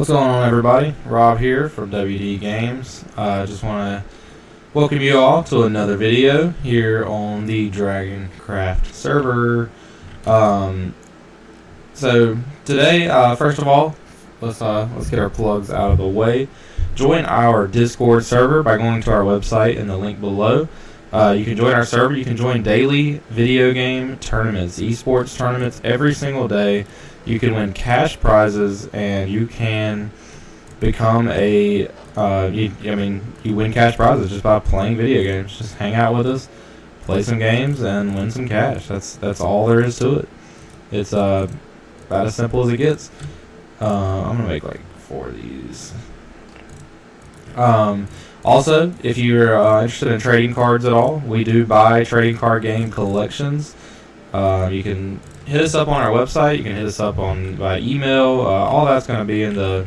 What's going on, everybody? Rob here from WD Games. I just want to welcome you all to another video here on the Dragoncraft server. So today, first of all, let's get our plugs out of the way. Join our Discord server by going to our website in the link below. You can join our server. You can join daily video game tournaments, esports tournaments every single day. You can win cash prizes, and you can become you win cash prizes just by playing video games. Just hang out with us, play some games, and win some cash. That's all there is to it. It's about as simple as it gets. I'm gonna make like 4 of these. Also, if you're interested in trading cards at all, we do buy trading card game collections. You can hit us up on our website. You can hit us up by email. All that's going to be in the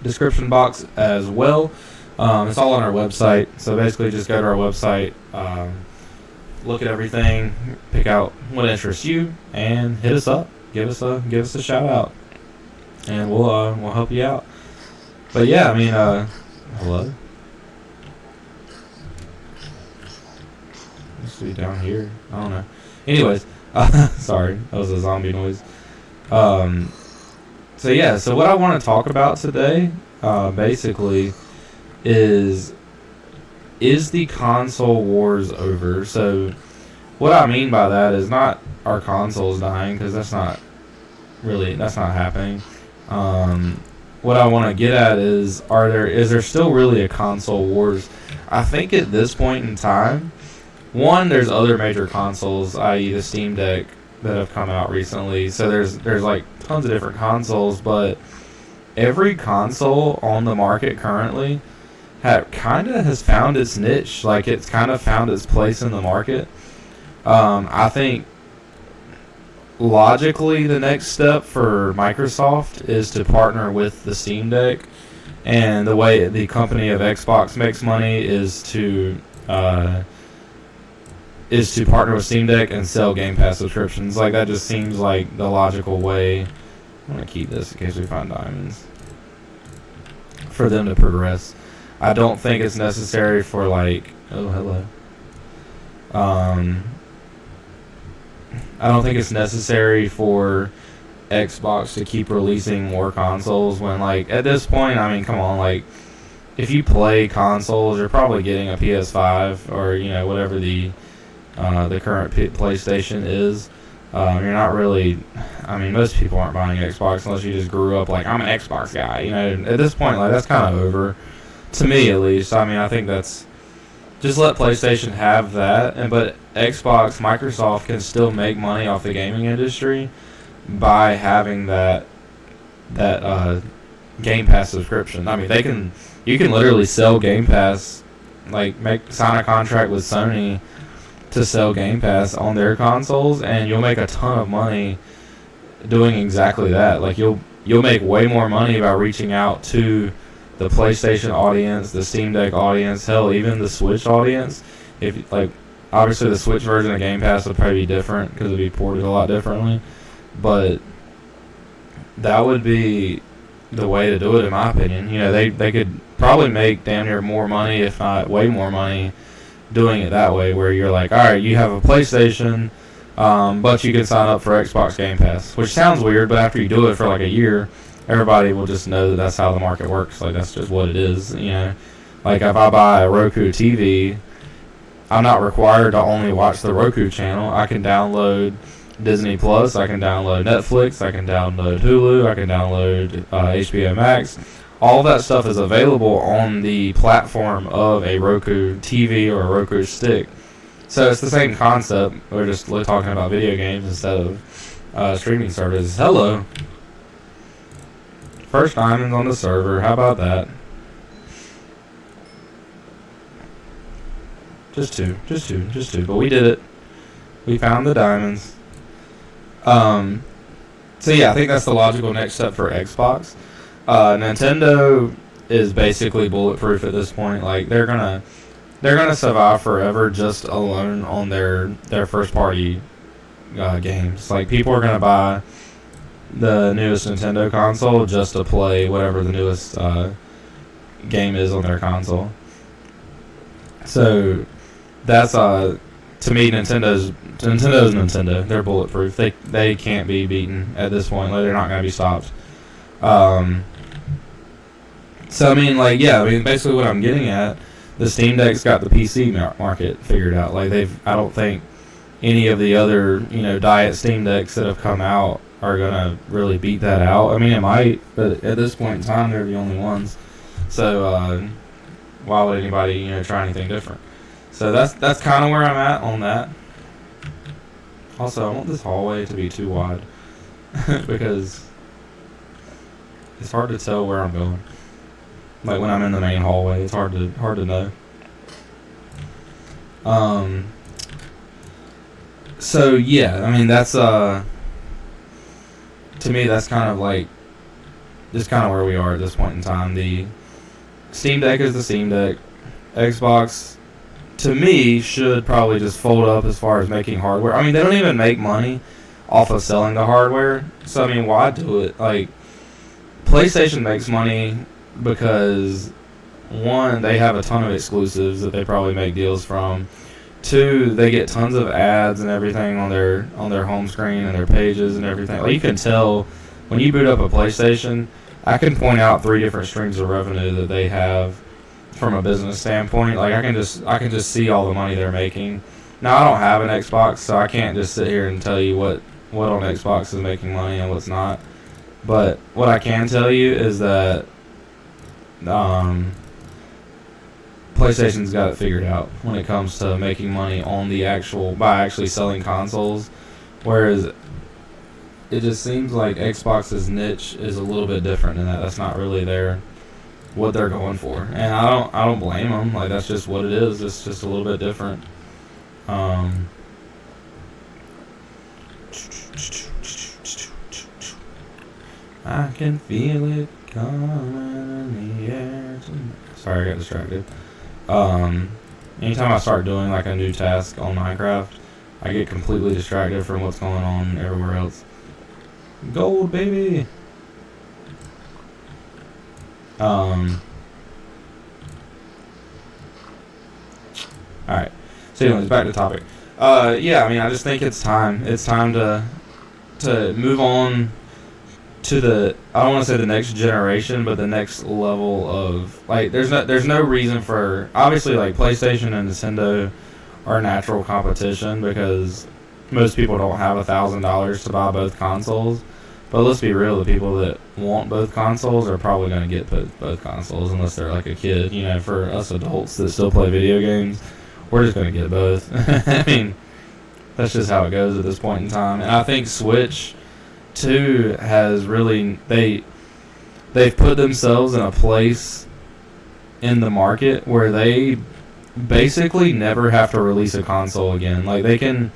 description box as well. It's all on our website. So basically, just go to our website, look at everything, pick out what interests you, and hit us up. Give us a shout out, and we'll help you out. But yeah, I mean, hello. This should be down here. I don't know. Anyways. Sorry, that was a zombie noise. So what I want to talk about today, basically, is the console wars over? So, what I mean by that is not our consoles dying, because that's not happening. What I want to get at is there still really a console wars? I think at this point in time, one, there's other major consoles, i.e. the Steam Deck, that have come out recently. So there's like tons of different consoles, but every console on the market currently has found its niche. Like, it's kind of found its place in the market. I think logically the next step for Microsoft is to partner with the Steam Deck, and the way the company of Xbox makes money is to partner with Steam Deck and sell Game Pass subscriptions. Like, that just seems like the logical way. I'm going to keep this in case we find diamonds. For them to progress. I don't think it's necessary for, like... Oh, hello. I don't think it's necessary for Xbox to keep releasing more consoles when, like, at this point, I mean, come on, like, if you play consoles, you're probably getting a PS5 or, whatever the current PlayStation is. You're not really... I mean, most people aren't buying Xbox unless you just grew up like, I'm an Xbox guy. At this point, like, that's kind of over. To me, at least. I mean, I think that's... Just let PlayStation have that. But Microsoft can still make money off the gaming industry by having that Game Pass subscription. I mean, you can literally sell Game Pass, like, sign a contract with Sony to sell Game Pass on their consoles, and you'll make a ton of money doing exactly that. Like, you'll make way more money by reaching out to the PlayStation audience, the Steam Deck audience, hell, even the Switch audience. If, like, obviously the Switch version of Game Pass would probably be different because it'd be ported a lot differently, but that would be the way to do it, in my opinion. They could probably make damn near more money, if not way more money, doing it that way, where you're like, alright, you have a PlayStation, but you can sign up for Xbox Game Pass, which sounds weird, but after you do it for like a year, everybody will just know that that's how the market works. Like, that's just what it is. Like, if I buy a Roku TV, I'm not required to only watch the Roku channel. I can download Disney Plus, I can download Netflix, I can download Hulu, I can download HBO Max. All that stuff is available on the platform of a Roku TV or a Roku stick. So it's the same concept. We're just talking about video games instead of streaming services. Hello. First diamonds on the server. How about that? Just two. But we did it. We found the diamonds. So yeah, I think that's the logical next step for Xbox. Nintendo is basically bulletproof at this point. Like, they're gonna survive forever just alone on their first party games. Like, people are gonna buy the newest Nintendo console just to play whatever the newest game is on their console. So that's to me, Nintendo's Nintendo. They're bulletproof. They can't be beaten at this point. Like, they're not gonna be stopped. So I mean, like, yeah, I mean, basically what I'm getting at, the Steam Deck's got the PC market figured out. Like, I don't think any of the other, diet Steam Decks that have come out are gonna really beat that out. I mean, it might, but at this point in time, they're the only ones. So why would anybody, try anything different? So that's kind of where I'm at on that. Also, I want this hallway to be too wide because it's hard to tell where I'm going. Like, when I'm in the main hallway, it's hard to know. So yeah, I mean, that's to me, that's kind of like just kind of where we are at this point in time. The Steam Deck is the Steam Deck. Xbox, to me, should probably just fold up as far as making hardware. I mean, they don't even make money off of selling the hardware, so I mean, why do it? Like, PlayStation makes money because, one, they have a ton of exclusives that they probably make deals from. Two, they get tons of ads and everything on their home screen and their pages and everything. Like, you can tell when you boot up a PlayStation, I can point out 3 different streams of revenue that they have from a business standpoint. Like, I can just see all the money they're making. Now, I don't have an Xbox, so I can't just sit here and tell you what on Xbox is making money and what's not. But what I can tell you is that PlayStation's got it figured out when it comes to making money on by actually selling consoles, whereas it just seems like Xbox's niche is a little bit different in that that's not really what they're going for, and I don't blame them. Like, that's just what it is. It's just a little bit different. I can feel it coming in the air tonight. Sorry, I got distracted. Anytime I start doing like a new task on Minecraft, I get completely distracted from what's going on everywhere else. Gold, baby! Alright. So anyways, back to the topic. Yeah, I mean, I just think it's time. It's time to move on to I don't want to say the next generation, but the next level of, like, there's no reason for, obviously, like, PlayStation and Nintendo are natural competition because most people don't have $1,000 to buy both consoles. But let's be real, the people that want both consoles are probably going to get both consoles unless they're like a kid. For us adults that still play video games, we're just going to get both. I mean, that's just how it goes at this point in time. And I think Switch, too, has really, they've put themselves in a place in the market where they basically never have to release a console again. Like, they can,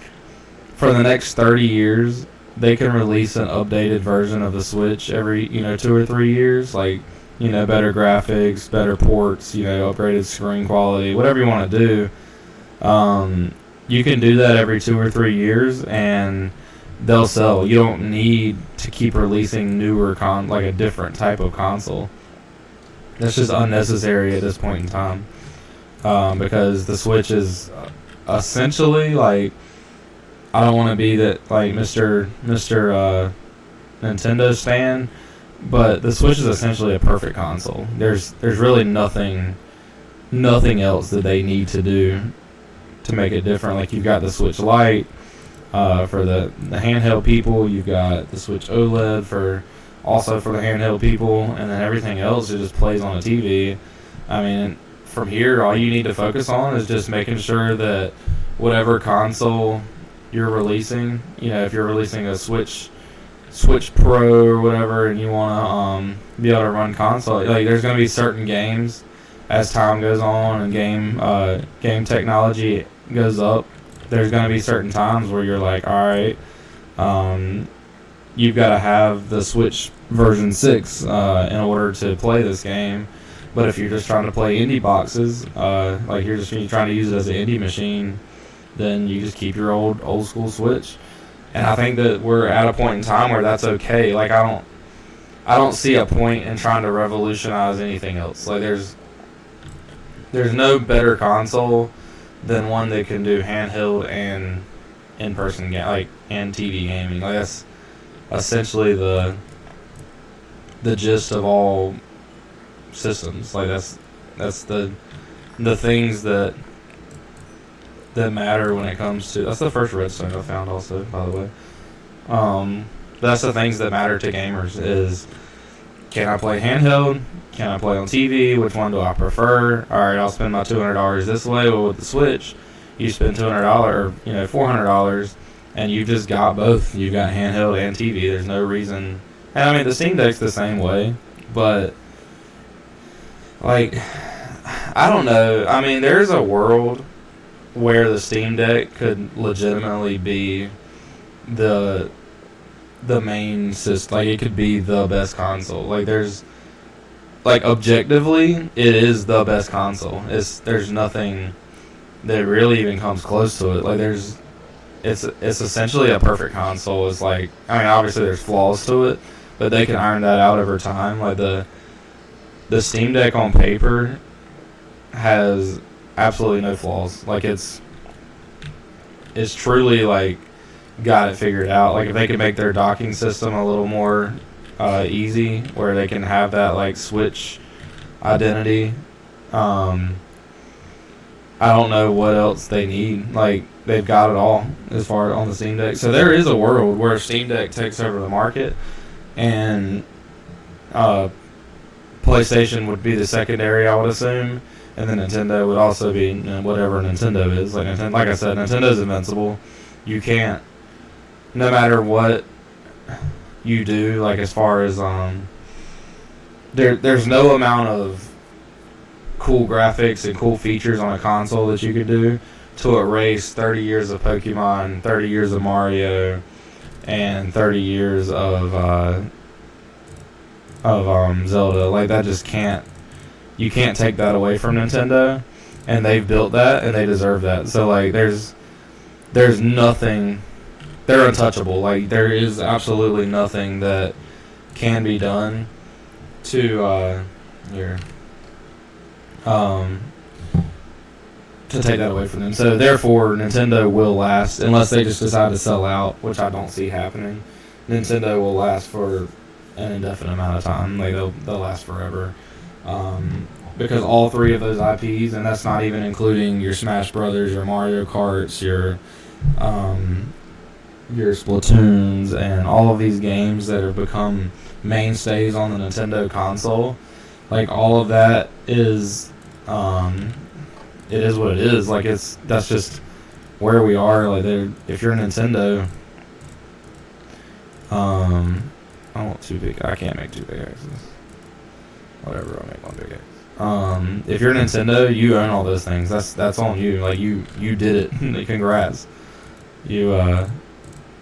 for the next 30 years, they can release an updated version of the Switch every, 2 or 3 years. Like, better graphics, better ports, upgraded screen quality, whatever you want to do. You can do that every 2 or 3 years, and they'll sell. You don't need to keep releasing newer like a different type of console. That's just unnecessary at this point in time, because the Switch is essentially, like, I don't want to be that, like, Mr. Nintendo stan, but the Switch is essentially a perfect console. There's really nothing else that they need to do to make it different. Like, you've got the Switch Lite for the handheld people. You've got the Switch OLED for the handheld people, and then everything else, it just plays on a TV. I mean, from here, all you need to focus on is just making sure that whatever console you're releasing, if you're releasing a Switch Pro or whatever, and you want to be able to run console, like, there's going to be certain games as time goes on and game technology goes up. There's going to be certain times where you're like, all right, you've got to have the Switch version 6 in order to play this game. But if you're just trying to play indie boxes, like you're trying to use it as an indie machine, then you just keep your old school Switch. And I think that we're at a point in time where that's okay. Like, I don't see a point in trying to revolutionize anything else. Like, there's no better console than one that can do handheld and in-person and TV gaming. Like, that's essentially the gist of all systems. Like, that's the things that matter when it comes to. That's the first redstone I found, also, by the way. That's the things that matter to gamers is, can I play handheld? Can I play on TV? Which one do I prefer? All right, I'll spend my $200 this way. Well, with the Switch, you spend $200 or $400, and you've just got both. You've got handheld and TV. There's no reason. And I mean, the Steam Deck's the same way, but like, I don't know. I mean, there's a world where the Steam Deck could legitimately be the main system. Like, it could be the best console. Like, there's, like, objectively, it is the best console. There's nothing that really even comes close to it. Like, it's essentially a perfect console. It's like, I mean, obviously there's flaws to it, but they can iron that out over time. Like, the Steam Deck on paper has absolutely no flaws. Like, it's truly, like, got it figured out. Like, if they could make their docking system a little more easy, where they can have that, like, Switch identity, I don't know what else they need. Like, they've got it all as far on the Steam Deck. So there is a world where Steam Deck takes over the market, and PlayStation would be the secondary, I would assume, and then Nintendo would also be whatever Nintendo is. Like I said, Nintendo's invincible. You can't, no matter what you do, like, as far as there's no amount of cool graphics and cool features on a console that you could do to erase 30 years of Pokemon, 30 years of Mario, and 30 years of Zelda. Like, that just can't. You can't take that away from Nintendo, and they've built that, and they deserve that. So, like, there's nothing. They're untouchable. Like, there is absolutely nothing that can be done to to take that away from them. So therefore, Nintendo will last, unless they just decide to sell out, which I don't see happening. Nintendo will last for an indefinite amount of time. Like, they'll last forever, because all three of those IPs, and that's not even including your Smash Brothers, your Mario Karts, your Splatoons, and all of these games that have become mainstays on the Nintendo console. Like, all of that is, it is what it is. Like, that's just where we are. Like, if you're Nintendo, I want two big. I can't make two big X's. Whatever, I'll make one big X. If you're Nintendo, you own all those things. That's on you. Like, you did it. Congrats. You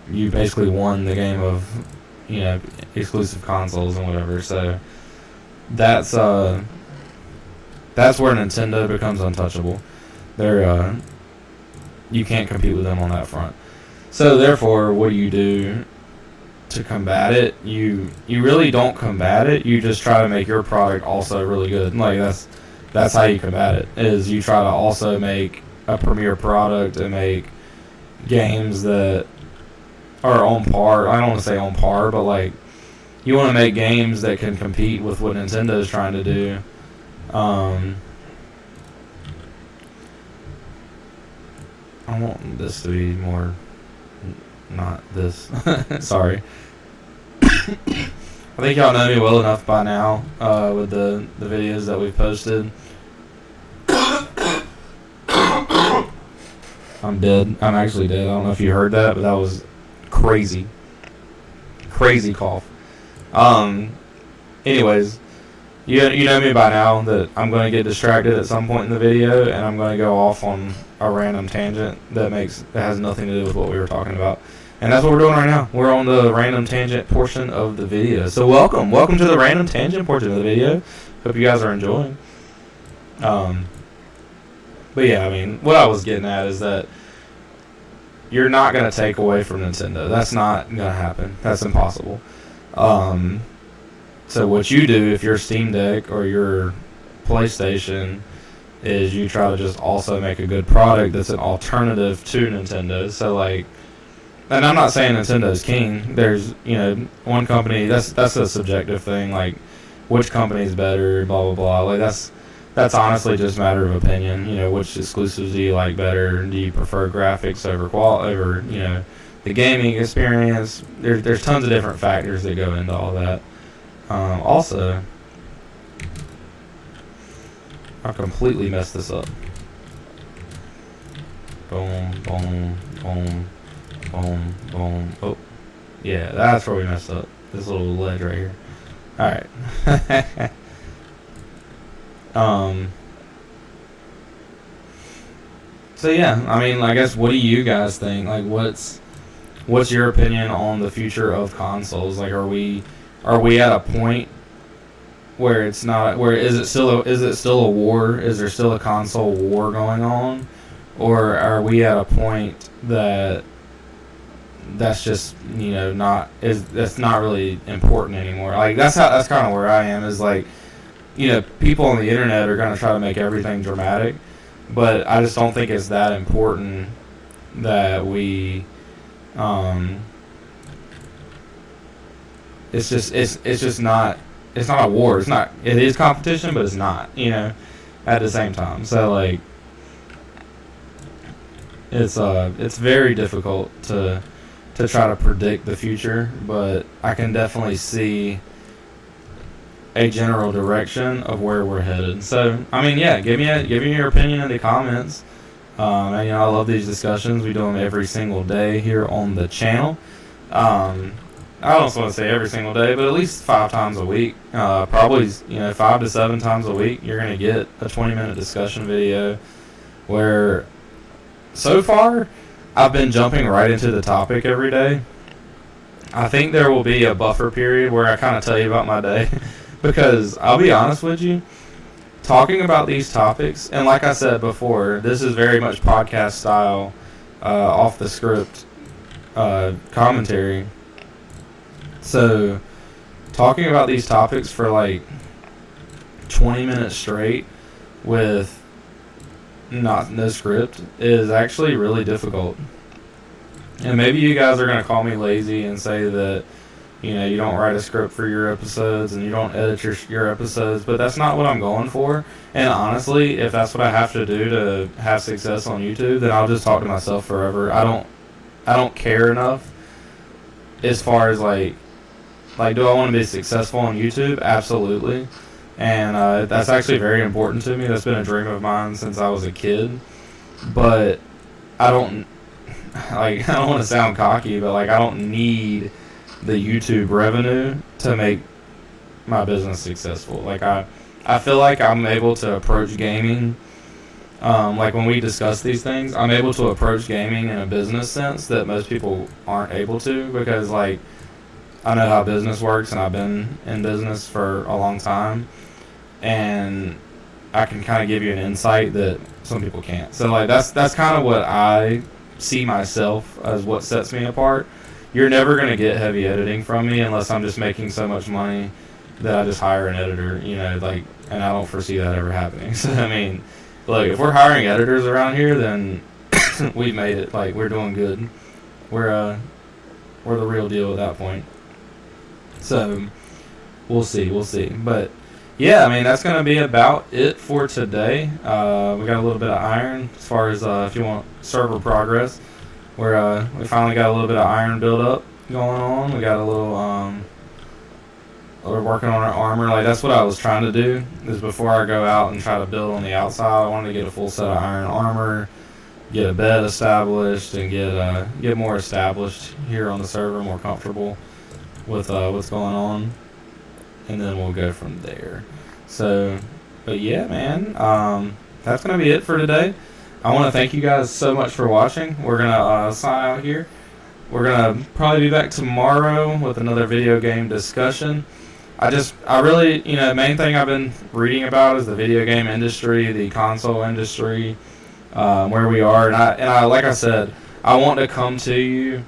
basically won the game of, exclusive consoles and whatever. So that's where Nintendo becomes untouchable. You can't compete with them on that front. So therefore, what do you do to combat it? You really don't combat it. You just try to make your product also really good. Like, that's how you combat it. Is you try to also make a premier product and make games that are on par. I don't want to say on par, but, like, you want to make games that can compete with what Nintendo's trying to do. I want this to be more, not this. Sorry. I think y'all know me well enough by now, with the videos that we've posted. I'm dead. I'm actually dead. I don't know if you heard that, but that was crazy. Crazy cough. Anyways, you know me by now that I'm going to get distracted at some point in the video, and I'm going to go off on a random tangent that has nothing to do with what we were talking about. And that's what we're doing right now. We're on the random tangent portion of the video. So welcome to the random tangent portion of the video. Hope you guys are enjoying. But yeah, I mean, what I was getting at is that you're not going to take away from Nintendo. That's not going to happen. That's impossible. So what you do if you're Steam Deck or your PlayStation is you try to just also make a good product that's an alternative to Nintendo. So like, and I'm not saying Nintendo's king. There's, one company, that's a subjective thing, like which company's better, blah blah blah. Like that's honestly just a matter of opinion. Which exclusives do you like better? Do you prefer graphics over the gaming experience? There's tons of different factors that go into all that. Also, I completely messed this up. Boom, boom, boom, boom, boom. Oh, yeah, that's where we messed up. This little ledge right here. All right. So yeah, I mean, I guess, what do you guys think? Like, what's your opinion on the future of consoles? Like, are we at a point where it's not? Where is it still a war? Is there still a console war going on, or are we at a point that's just that's not really important anymore? Like that's kind of where I am. Is like, people on the internet are gonna try to make everything dramatic, but I just don't think it's that important that we. It's just not. It's not a war. It's not. It is competition, but it's not. At the same time. So like, it's very difficult to try to predict the future, but I can definitely see a general direction of where we're headed. So I mean, yeah, give me your opinion in the comments. And, I love these discussions. We do them every single day here on the channel. I don't want to say every single day, but at least 5 times a week. Probably 5 to 7 times a week. You're gonna get a 20-minute discussion video where, so far, I've been jumping right into the topic every day. I think there will be a buffer period where I kind of tell you about my day, because I'll be honest with you, talking about these topics, and like I said before, this is very much podcast style, off the script commentary. So, talking about these topics for like 20 minutes straight with no script is actually really difficult. And maybe you guys are going to call me lazy and say that, you don't write a script for your episodes and you don't edit your episodes, but that's not what I'm going for. And honestly, if that's what I have to do to have success on YouTube, then I'll just talk to myself forever. I don't care enough as far as like, do I want to be successful on YouTube? Absolutely. And that's actually very important to me. That's been a dream of mine since I was a kid. But I don't want to sound cocky, but I don't need the YouTube revenue to make my business successful. I feel like I'm able to approach gaming, when we discuss these things, I'm able to approach gaming in a business sense that most people aren't able to, because I know how business works, and I've been in business for a long time, and I can kind of give you an insight that some people can't. So that's kind of what I see myself as what sets me apart. You're never going to get heavy editing from me unless I'm just making so much money that I just hire an editor, and I don't foresee that ever happening. So I mean, look, if we're hiring editors around here, then we've made it. We're doing good. We're the real deal at that point. So, we'll see. But, yeah, I mean, that's going to be about it for today. We got a little bit of iron as far as, if you want server progress. We finally got a little bit of iron build-up going on. We got a little, we're working on our armor. That's what I was trying to do, is before I go out and try to build on the outside, I wanted to get a full set of iron armor, get a bed established, and get more established here on the server, more comfortable with what's going on, and then we'll go from there. So, but yeah, man, that's gonna be it for today. I want to thank you guys so much for watching. We're gonna sign out here. We're gonna probably be back tomorrow with another video game discussion. I really, main thing I've been reading about is the video game industry, the console industry, where we are, and I like I said, I want to come to you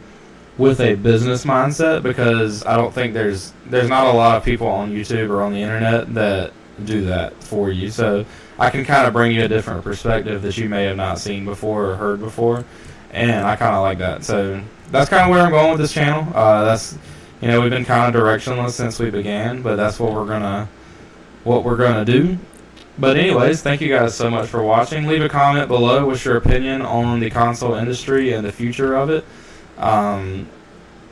with a business mindset, because I don't think there's not a lot of people on YouTube or on the internet that do that for you. So I can kind of bring you a different perspective that you may have not seen before or heard before, and I kind of like that. So that's kind of where I'm going with this channel. That's, you know, we've been kind of directionless since we began, but that's what we're gonna do. But anyways, thank you guys so much for watching. Leave a comment below. What's your opinion on the console industry and the future of it?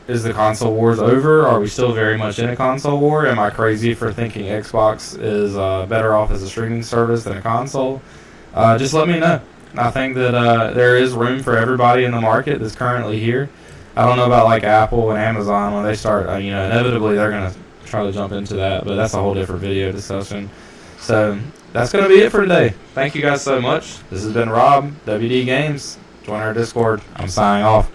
Is the console wars over? Are we still very much in a console war? Am I crazy for thinking Xbox is better off as a streaming service than a console? Just let me know. I think that there is room for everybody in the market that's currently here. I don't know about like Apple and Amazon when they start, you know, inevitably they're going to try to jump into that, but that's a whole different video discussion. So that's going to be it for today. Thank you guys so much. This has been Rob, WD Games. Join our Discord. I'm signing off.